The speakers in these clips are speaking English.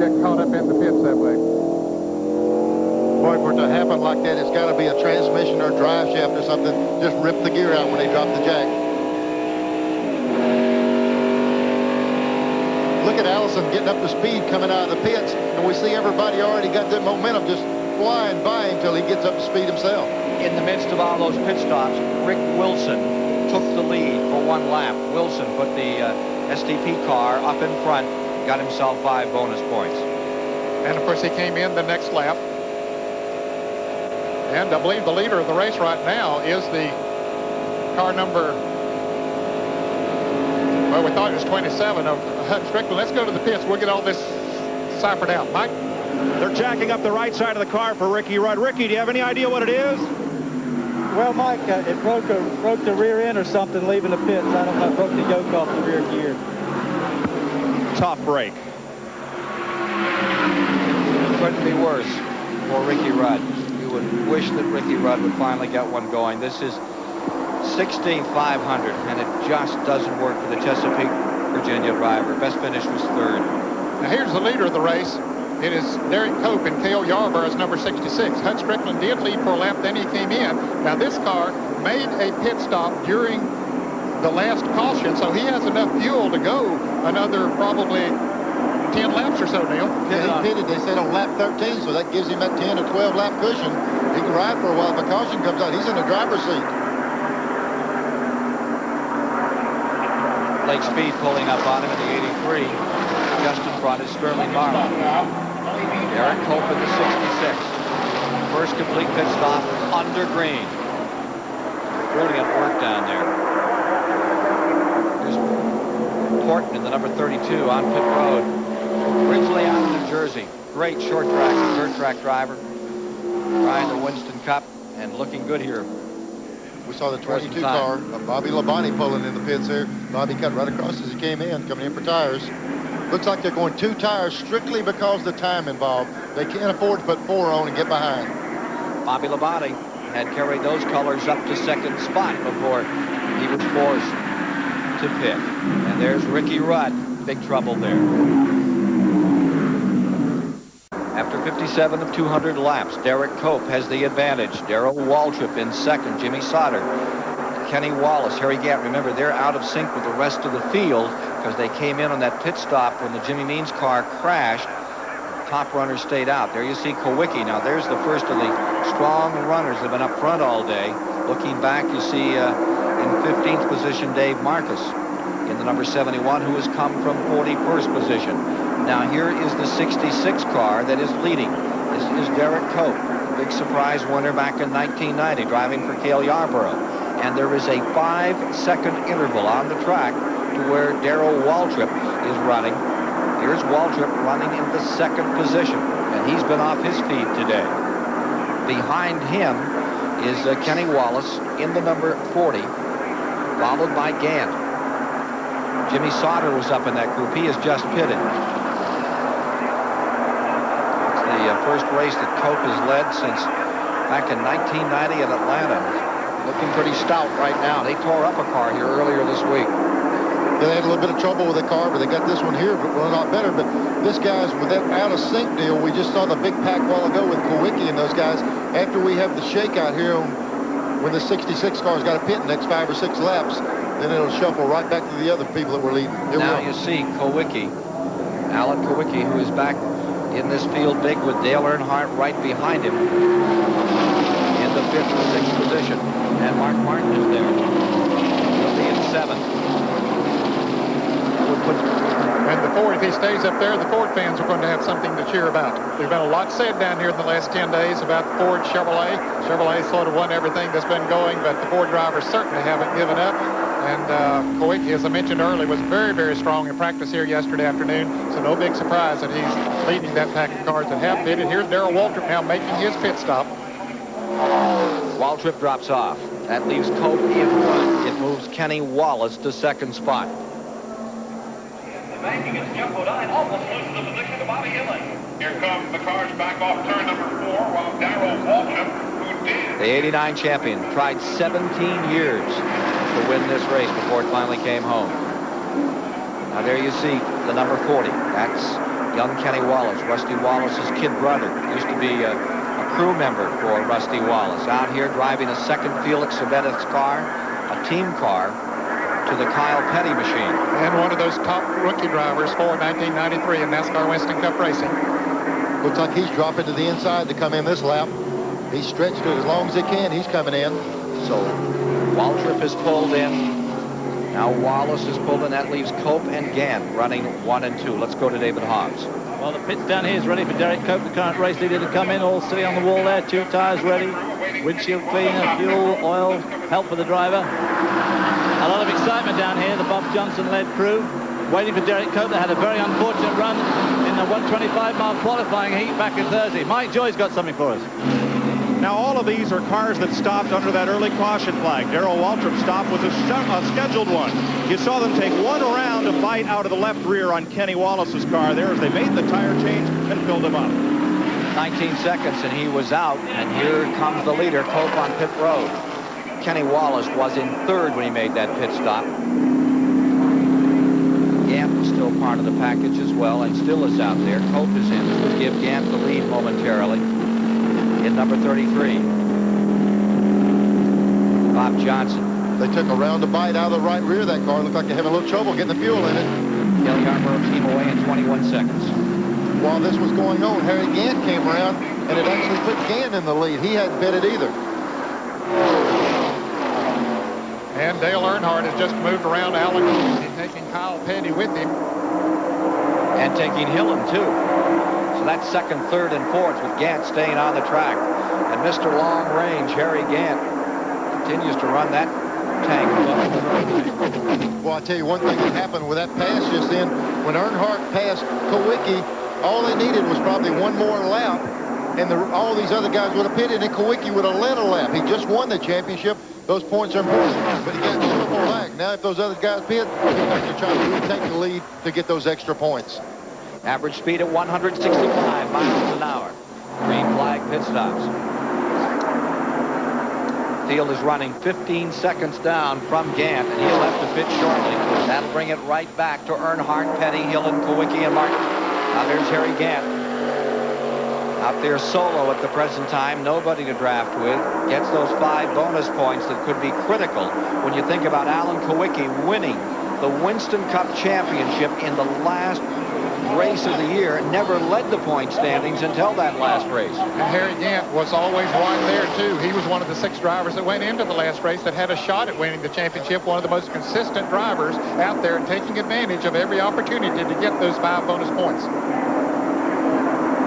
get caught up in the pits that way. Boy, for it to happen like that, it's got to be a transmission or drive shaft or something. Just rip the gear out when they drop the jack. Look at Allison getting up to speed coming out of the pits, and we see everybody already got that momentum just flying by him until he gets up to speed himself. In the midst of all those pit stops, Rick Wilson took the lead for one lap. Wilson put the STP car up in front, got himself 5 bonus points. And of course he came in the next lap. And I believe the leader of the race right now is the car number, well, we thought it was 27 of Hutton Strickland. Let's go to the pits. We'll get all this ciphered out. Mike? They're jacking up the right side of the car for Ricky Rudd. Ricky, do you have any idea what it is? Well, Mike, it broke the rear end or something leaving the pits. I don't know, it broke the yoke off the rear gear. Tough break. Couldn't be worse for Ricky Rudd. You would wish that Ricky Rudd would finally get one going. This is 16,500, and it just doesn't work for the Chesapeake, Virginia driver. Best finish was 3rd. Now here's the leader of the race. It is Derek Cope and Cale Yarborough's number 66. Hut Strickland did lead for a lap, then he came in. Now this car made a pit stop during the last caution, so he has enough fuel to go another probably 10 laps or so, Neil. Yeah, he pitted, they said, on lap 13, so that gives him that 10 or 12 lap cushion. He can ride for a while. If a caution comes out, he's in the driver's seat. Lake Speed pulling up on him in the 83. Just in front is Sterling Marlowe. Derek Cope in the 66. First complete pit stop under green. Brilliant work down there. Here's Horton in the number 32 on pit road. Originally out of New Jersey. Great short track and dirt track driver. Trying the Winston Cup and looking good here. We saw the 22 car of Bobby Labonte pulling in the pits here. Bobby cut right across as he came in, coming in for tires. Looks like they're going 2 tires strictly because of the time involved. They can't afford to put 4 on and get behind. Bobby Labonte had carried those colors up to 2nd spot before he was forced to pit. And there's Ricky Rudd. Big trouble there. After 57 of 200 laps, Derek Cope has the advantage. Darrell Waltrip in 2nd. Jimmy Sauter, Kenny Wallace, Harry Gant. Remember, they're out of sync with the rest of the field because they came in on that pit stop when the Jimmy Means car crashed. Top runners stayed out. There you see Kowicki. Now there's the first of the strong runners that have been up front all day. Looking back, you see in 15th position Dave Marcus in the number 71, who has come from 41st position. Now here is the 66 car that is leading. This is Derek Cope, big surprise winner back in 1990, driving for Cale Yarborough. And there is a 5-second interval on the track to where Darrell Waltrip is running. Here's Waltrip running in the 2nd position, and he's been off his feet today. Behind him is Kenny Wallace in the number 40, followed by Gant. Jimmy Sauter was up in that group. He has just pitted. It's the first race that Cope has led since back in 1990 in Atlanta. Looking pretty stout right now. They tore up a car here earlier this week. They had a little bit of trouble with the car, but they got this one here, but a lot better. But this guy's with that out of sync deal. We just saw the big pack a while ago with Kowicki and those guys. After we have the shakeout here when the 66 car's got to pit in the next 5 or 6 laps, then it'll shuffle right back to the other people that were leading. Now you see Kowicki, Alan Kowicki, who is back in this field big with Dale Earnhardt right behind him in the 5th or 6th position. And Mark Martin is there. He'll be in 7th. And the Ford, if he stays up there, the Ford fans are going to have something to cheer about. There's been a lot said down here in the last 10 days about Ford Chevrolet. Chevrolet sort of won everything that's been going, but the Ford drivers certainly haven't given up. And Kowicki, as I mentioned earlier, was very, very strong in practice here yesterday afternoon. So no big surprise that he's leading that pack of cars that have pitted. Here's Darrell Waltrip now making his pit stop. Waltrip drops off. That leaves Cope in front. It moves Kenny Wallace to 2nd spot. Banking is Jumbo 9, almost loses the position to Bobby Hillin. Here comes the cars back off turn number 4, while Darrell Waltrip, who did. The 89 champion tried 17 years to win this race before it finally came home. Now there you see the number 40. That's young Kenny Wallace, Rusty Wallace's kid brother. Used to be a crew member for Rusty Wallace. Out here driving a second Felix Sabetta's car, a team car, to the Kyle Petty machine. And one of those top rookie drivers for 1993 in NASCAR Winston Cup Racing. Looks like he's dropping to the inside to come in this lap. He's stretched it as long as he can. He's coming in. So Waltrip is pulled in. Now Wallace is pulled in. That leaves Cope and Gant running 1 and 2. Let's go to David Hobbs. Well, the pits down here is ready for Derek Cope, the current race leader, to come in. All three on the wall there. 2 tires ready. Windshield cleaner, fuel, oil, help for the driver. A lot of excitement down here. The Bob Johnson-led crew waiting for Derek Cope. They had a very unfortunate run in the 125-mile qualifying heat back in Thursday. Mike Joy's got something for us. Now, all of these are cars that stopped under that early caution flag. Darrell Waltrip's stop was a scheduled one. You saw them take one round to bite out of the left rear on Kenny Wallace's car there as they made the tire change and filled him up. 19 seconds and he was out, and here comes the leader, Cope, on pit road. Kenny Wallace was in third when he made that pit stop. Gant was still part of the package as well, and still is out there. Cope is in. This would give Gant the lead momentarily in number 33. Bob Johnson. They took a round to bite out of the right rear of that car. Looked like they're having a little trouble getting the fuel in it. Dale Yarborough team away in 21 seconds. While this was going on, Harry Gant came around, and it actually put Gant in the lead. He hadn't betted either. And Dale Earnhardt has just moved around Alan, taking Kyle Petty with him. And taking Hillen, too. So that's second, third, and fourth with Gant staying on the track. And Mr. Long Range, Harry Gant, continues to run that tank. Well, I'll tell you one thing that happened with that pass just then. When Earnhardt passed Kowicki, all they needed was probably one more lap, and all these other guys would have pitted, and Kowicki would have led a lap. He just won the championship. Those points are important, but he got one more lap. Now, if those other guys pit, he'll have to try to retake the lead to get those extra points. Average speed at 165 miles an hour. Green flag pit stops. Field is running 15 seconds down from Gant, and he'll have to pit shortly. That'll bring it right back to Earnhardt, Petty, Hillen, Kowicki, and Martin. Now there's Harry Gant. Out there solo at the present time, nobody to draft with. Gets those 5 bonus points that could be critical when you think about Alan Kowicki winning the Winston Cup Championship in the last race of the year. Never led the point standings until that last race. And Harry Gant was always right there, too. He was one of the 6 drivers that went into the last race that had a shot at winning the championship. One of the most consistent drivers out there, taking advantage of every opportunity to get those 5 bonus points.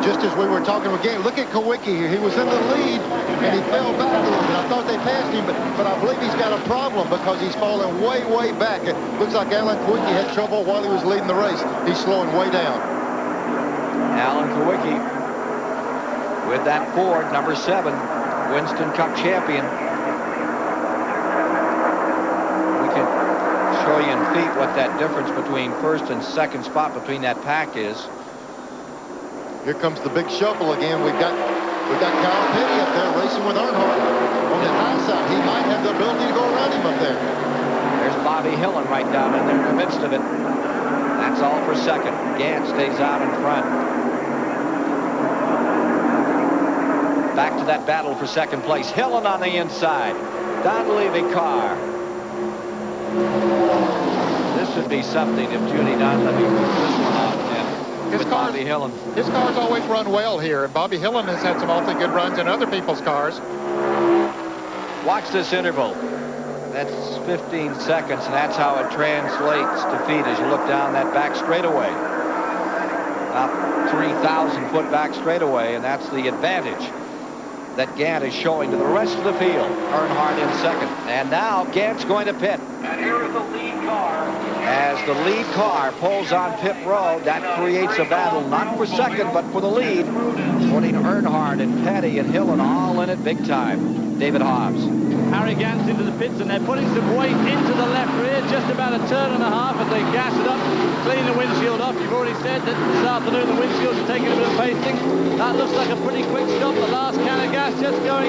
Just as we were talking with Gant, look at Kowicki here. He was in the lead, and he fell back a little bit. I thought they passed him, but I believe he's got a problem because he's falling way, way back. It looks like Alan Kowicki had trouble while he was leading the race. He's slowing way down. Alan Kowicki with that Ford, number 7, Winston Cup champion. We can show you in feet what that difference between first and second spot between that pack is. Here comes the big shuffle again. We've got Kyle Petty up there racing with Earnhardt on the high side. He might have the ability to go around him up there. There's Bobby Hillen right down in there in the midst of it. That's all for second. Gant stays out in front. Back to that battle for second place. Hillen on the inside. Donlevy car. This would be something if Judy Donlevy was this one off. Bobby Hillen. His cars always run well here, and Bobby Hillen has had some awfully good runs in other people's cars. Watch this interval. That's 15 seconds, and that's how it translates to feet as you look down that back straightaway. About 3,000 foot back straightaway, and that's the advantage that Gant is showing to the rest of the field. Earnhardt in second, and now Gant's going to pit. And here is the lead car. As the lead car pulls on pit road, that creates a battle, not for second, but for the lead, putting Earnhardt and Petty and Hillen all in it big time. David Hobbs. Harry Gant's into the pits, and they're putting some weight into the left rear, just about a turn and a half as they gas it up, clean the windshield off. You've already said that this afternoon the windshields are taking a bit of pasting. That looks like a pretty quick stop. The last can of gas just going in.